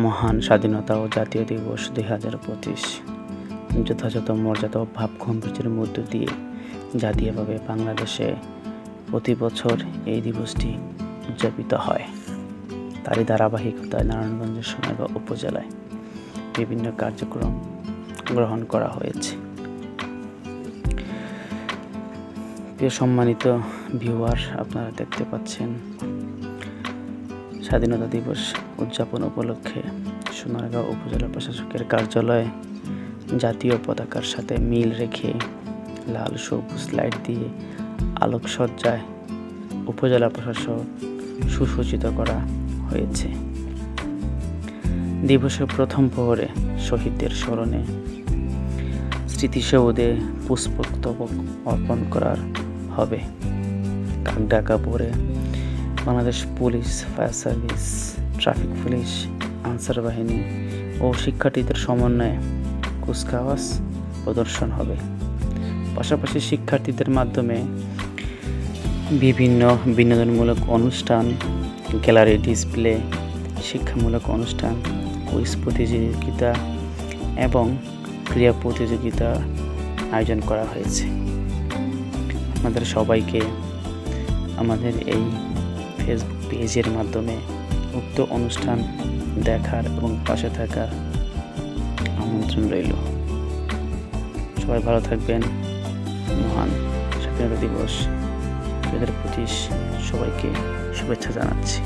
মহান স্বাধীনতা ও জাতীয় দিবস 2025 যথাযথ মর্যাদা ও ভাব গাম্ভীর্যের মধ্য দিয়ে জাতীয়ভাবে বাংলাদেশে প্রতি বছর এই দিবসটি উদযাপিত হয়। তারই ধারাবাহিকতায় নারায়ণগঞ্জের সোনারগাঁও উপজেলায় বিভিন্ন কার্যক্রম গ্রহণ করা হয়েছে। প্রিয় সম্মানিত ভিউয়ার, আপনারা দেখতে পাচ্ছেন স্বাধীনতা দিবস উদযাপন উপলক্ষে সোনারগাঁও উপজেলা প্রশাসকের কার্যালয়ে জাতীয় পতাকার সাথে মিল রেখে লাল সবুজ লাইট দিয়ে আলোকসজ্জায় উপজেলা প্রশাসক সুসজ্জিত করা হয়েছে। দিবসের প্রথম প্রহরে শহীদদের স্মরণে স্মৃতিসৌধে পুষ্পস্তবক অর্পণ করার হবে। ডাকা পরে Bangladesh police, fire service, traffic police, answer বাহিনী ও শিক্ষার্থীদের সমন্বয়ে কুচকাওয়াজ প্রদর্শন হবে। পাশাপাশি শিক্ষার্থীদের মাধ্যমে বিভিন্ন বিনোদনমূলক অনুষ্ঠান, গ্যালারি ডিসপ্লে, শিক্ষামূলক অনুষ্ঠান, কুইজ প্রতিযোগিতা এবং ক্রীড়া প্রতিযোগিতা আয়োজন করা হয়েছে। আমাদের সবাইকে আমাদের এই ফেসবুক পেজের মাধ্যমে উক্ত অনুষ্ঠান দেখার এবং পাশে থাকার আমন্ত্রণ রইল। সবাই ভালো থাকবেন। মহান স্বাধীনতা দিবস 2025 সবাইকে শুভেচ্ছা জানাচ্ছি।